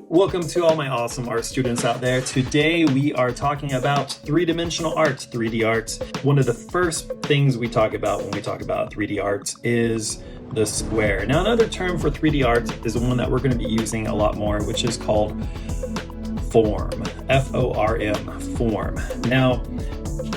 Welcome to all my awesome art students out there. Today we are talking about three-dimensional art, 3D art. One of the first things we talk about when we talk about 3D art is the square. Now, another term for 3D art is the one that we're going to be using a lot more, which is called form, F-O-R-M, form. Now,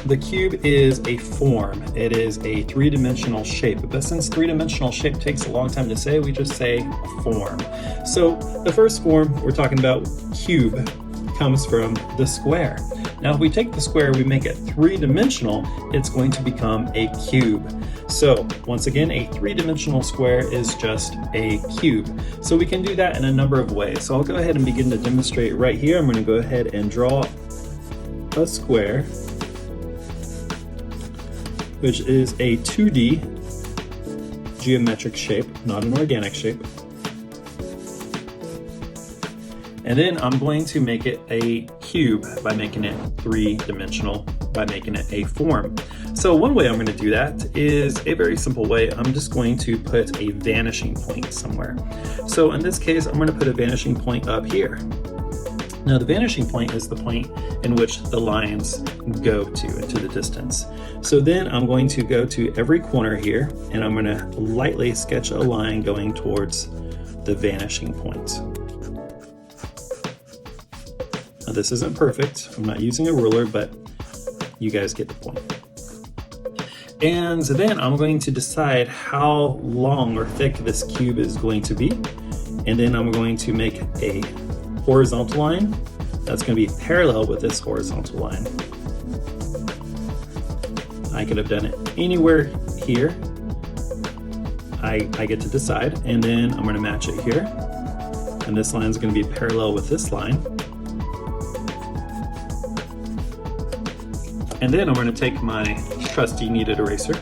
the cube is a form. It is a three-dimensional shape, but since three-dimensional shape takes a long time to say, we just say form. So the first form we're talking about, cube, comes from the square. Now, if we take the square, we make it three-dimensional, it's going to become a cube. So once again, a three-dimensional square is just a cube. So we can do that in a number of ways. So I'll go ahead and begin to demonstrate right here. I'm going to go ahead and draw a square, which is a 2D geometric shape, not an organic shape. And then I'm going to make it a cube by making it three-dimensional, by making it a form. So one way I'm going to do that is a very simple way. I'm just going to put a vanishing point somewhere. So in this case, I'm going to put a vanishing point up here. Now, the vanishing point is the point in which the lines go to into the distance. So then I'm going to go to every corner here, and I'm going to lightly sketch a line going towards the vanishing point. Now, this isn't perfect. I'm not using a ruler, but you guys get the point. And then I'm going to decide how long or thick this cube is going to be. And then I'm going to make a horizontal line that's going to be parallel with this horizontal line. I could have done it anywhere here. I get to decide, and then I'm going to match it here. And this line is going to be parallel with this line. And then I'm going to take my trusty kneaded eraser,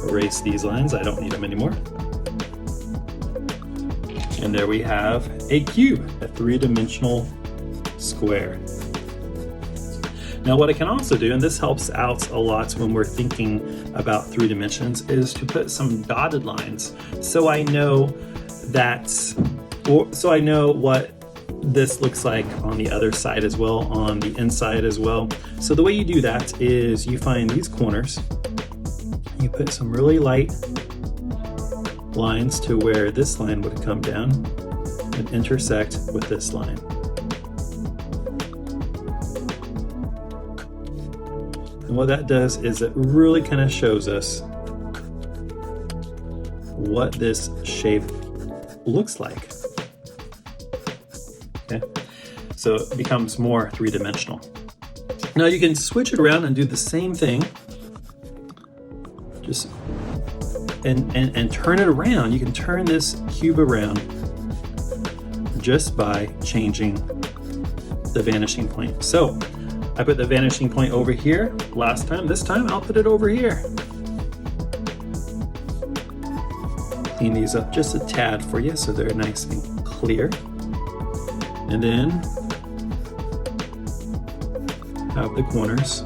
erase these lines. I don't need them anymore. And there we have a cube, a three-dimensional square. Now, what I can also do, and this helps out a lot when we're thinking about 3 dimensions, is to put some dotted lines so I know what this looks like on the other side as well, on the inside as well. So the way you do that is you find these corners, you put some really light lines to where this line would come down and intersect with this line. And what that does is it really kind of shows us what this shape looks like. Okay, so it becomes more three-dimensional. Now you can switch it around and do the same thing. Just and turn it around. You can turn this cube around just by changing the vanishing point. So I put the vanishing point over here last time. This time I'll put it over here. Clean these up just a tad for you so they're nice and clear. And then have the corners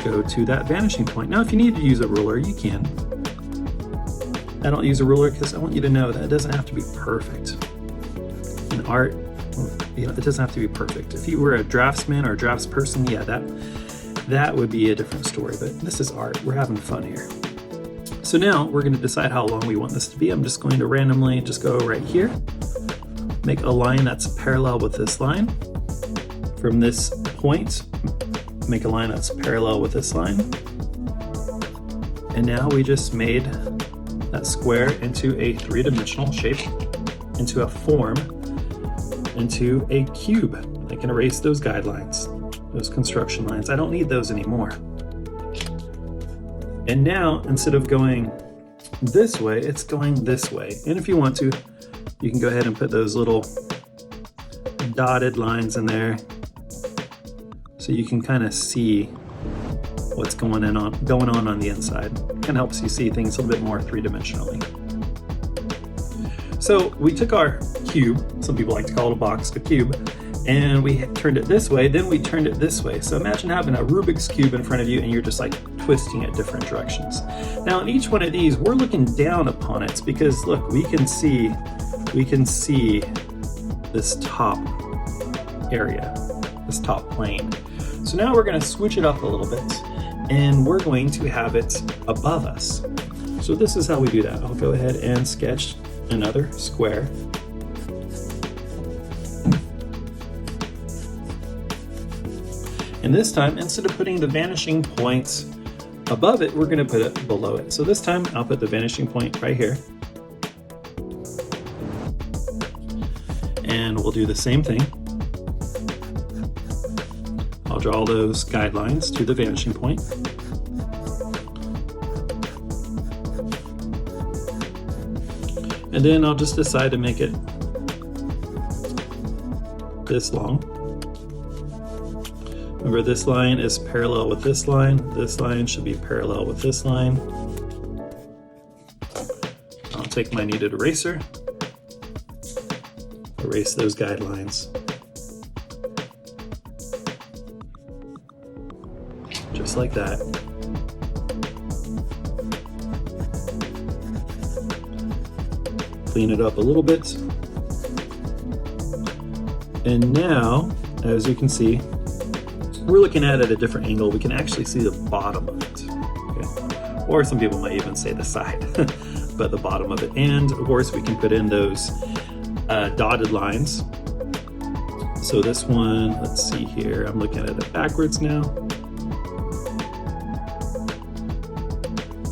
go to that vanishing point. Now, if you need to use a ruler, you can. I don't use a ruler because I want you to know that it doesn't have to be perfect. In art, it doesn't have to be perfect. If you were a draftsman or a draftsperson, yeah, that would be a different story, but this is art. We're having fun here. So now we're going to decide how long we want this to be. I'm just going to randomly just go right here, make a line that's parallel with this line. From this point, make a line that's parallel with this line. And now we just made that square into a three-dimensional shape, into a form, into a cube. I can erase those guidelines, those construction lines. I don't need those anymore. And now, instead of going this way, it's going this way. And if you want to, you can go ahead and put those little dotted lines in there so you can kind of see what's going on the inside. Kind of helps you see things a little bit more three-dimensionally. So we took our cube, some people like to call it a box, a cube, and we turned it this way, then we turned it this way. So imagine having a Rubik's Cube in front of you and you're just like twisting it different directions. Now in each one of these, we're looking down upon it because look, we can see this top area, this top plane. So now we're going to switch it up a little bit and we're going to have it above us. So this is how we do that. I'll go ahead and sketch another square. And this time, instead of putting the vanishing point above it, we're going to put it below it. So this time I'll put the vanishing point right here. And we'll do the same thing. I'll draw those guidelines to the vanishing point. And then I'll just decide to make it this long. Remember, this line is parallel with this line. This line should be parallel with this line. I'll take my kneaded eraser, erase those guidelines. Just like that. Clean it up a little bit. And now, as you can see, we're looking at it at a different angle. We can actually see the bottom of it. Okay? Or some people might even say the side, but the bottom of it. And of course, we can put in those dotted lines. So this one, let's see here. I'm looking at it backwards now.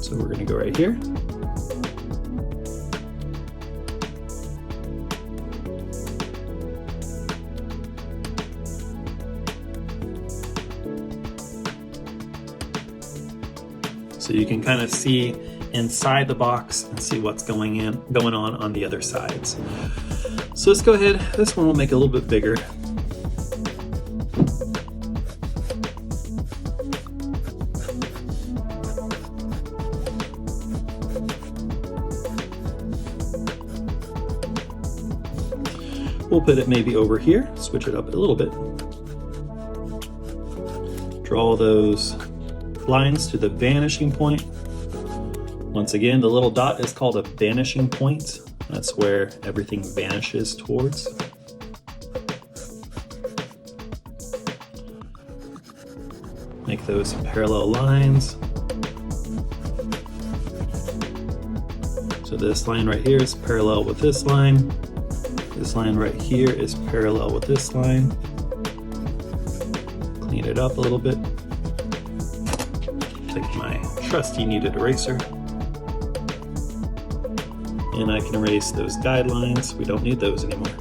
So we're going to go right here. So you can kind of see inside the box and see what's going on the other sides. So let's go ahead. This one will make it a little bit bigger. We'll put it maybe over here, switch it up a little bit. Draw those lines to the vanishing point. Once again, the little dot is called a vanishing point. That's where everything vanishes towards. Make those parallel lines. So this line right here is parallel with this line. This line right here is parallel with this line. Clean it up a little bit. Take my trusty kneaded eraser. And I can erase those guidelines. We don't need those anymore.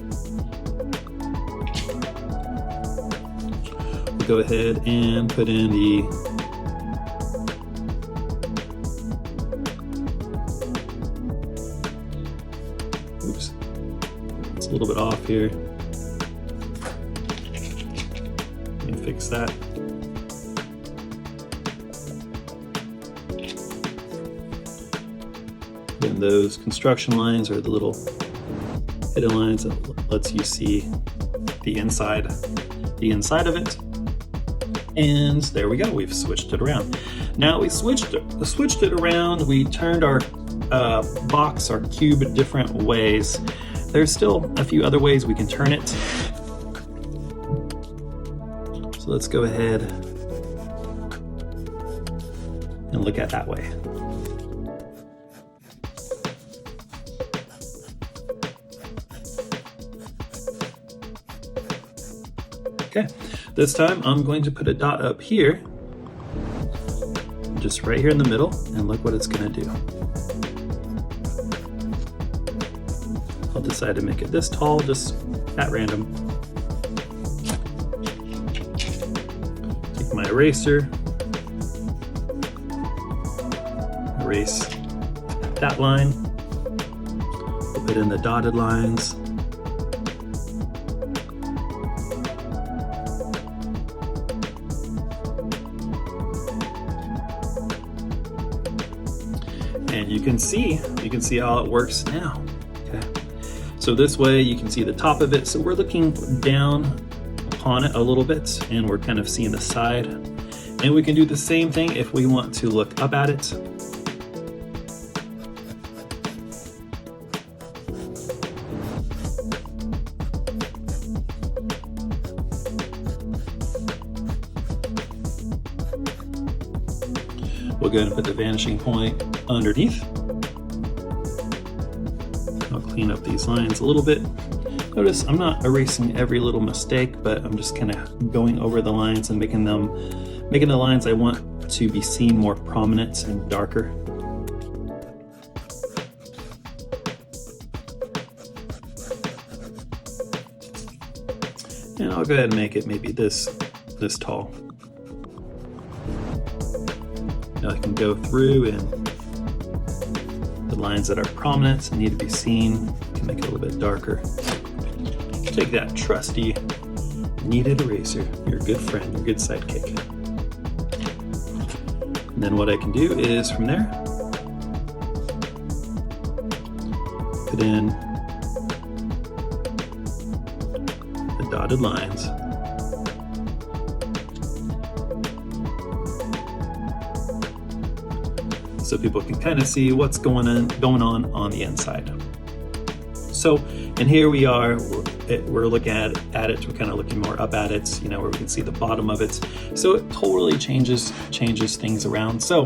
We'll go ahead and put in the oops, it's a little bit off here. Let me fix that. And those construction lines are the little hidden lines that lets you see the inside of it. And there we go, we've switched it around. Now we switched it around, we turned our box, our cube, different ways. There's still a few other ways we can turn it. So let's go ahead and look at that way. Okay, this time I'm going to put a dot up here, just right here in the middle, and look what it's going to do. I'll decide to make it this tall, just at random. Take my eraser, erase that line, we'll put in the dotted lines. And you can see how it works now. Okay. So this way you can see the top of it. So we're looking down upon it a little bit, and we're kind of seeing the side. And we can do the same thing if we want to look up at it. We'll go ahead and put the vanishing point underneath. I'll clean up these lines a little bit. Notice I'm not erasing every little mistake, but I'm just kind of going over the lines and making the lines I want to be seen more prominent and darker. And I'll go ahead and make it maybe this tall. Now I can go through, and the lines that are prominent and need to be seen, I can make it a little bit darker. Take that trusty kneaded eraser, your good friend, your good sidekick. And then what I can do is from there, put in the dotted lines. So people can kind of see what's going on the inside. So, and here we are, we're looking at it, we're kind of looking more up at it, you know, where we can see the bottom of it. So it totally changes things around. So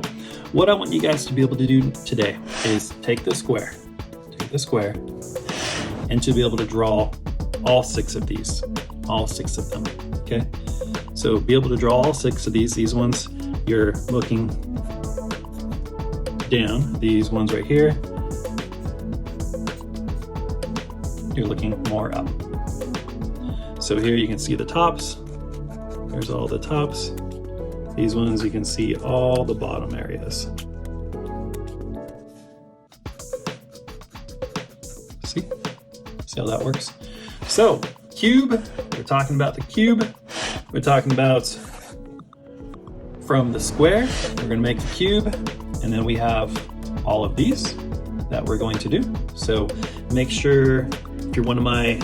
what I want you guys to be able to do today is take the square, and to be able to draw all 6 of these, all 6 of them, okay? So be able to draw all 6 of these ones, you're looking down, these ones right here, you're looking more up. So here you can see the tops, there's all the tops. These ones you can see all the bottom areas. See how that works? So cube, we're talking about the cube, we're talking about from the square, we're gonna make the cube. And then we have all of these that we're going to do. So make sure, if you're one of my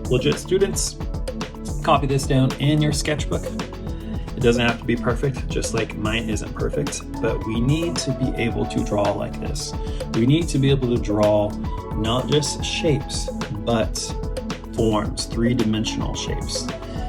legit students, copy this down in your sketchbook. It doesn't have to be perfect, just like mine isn't perfect, but we need to be able to draw like this. We need to be able to draw not just shapes, but forms, 3-dimensional shapes.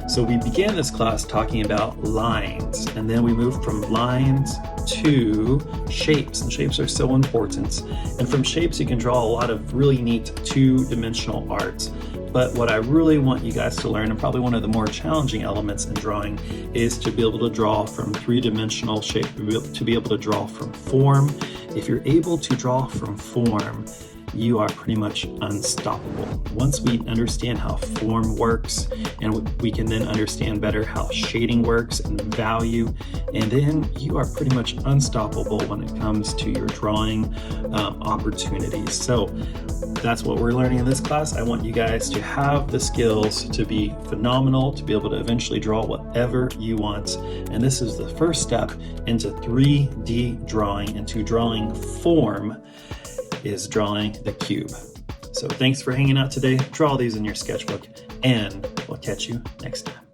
So we began this class talking about lines, and then we moved from lines to shapes, and shapes are so important. And from shapes, you can draw a lot of really neat 2-dimensional art. But what I really want you guys to learn, and probably one of the more challenging elements in drawing, is to be able to draw from 3-dimensional shape, to be able to draw from form. If you're able to draw from form, you are pretty much unstoppable. Once we understand how form works, and we can then understand better how shading works and value, and then you are pretty much unstoppable when it comes to your drawing opportunities. So that's what we're learning in this class. I want you guys to have the skills to be phenomenal, to be able to eventually draw whatever you want. And this is the first step into 3D drawing, into drawing form, is drawing the cube. So thanks for hanging out today. Draw these in your sketchbook, and we'll catch you next time.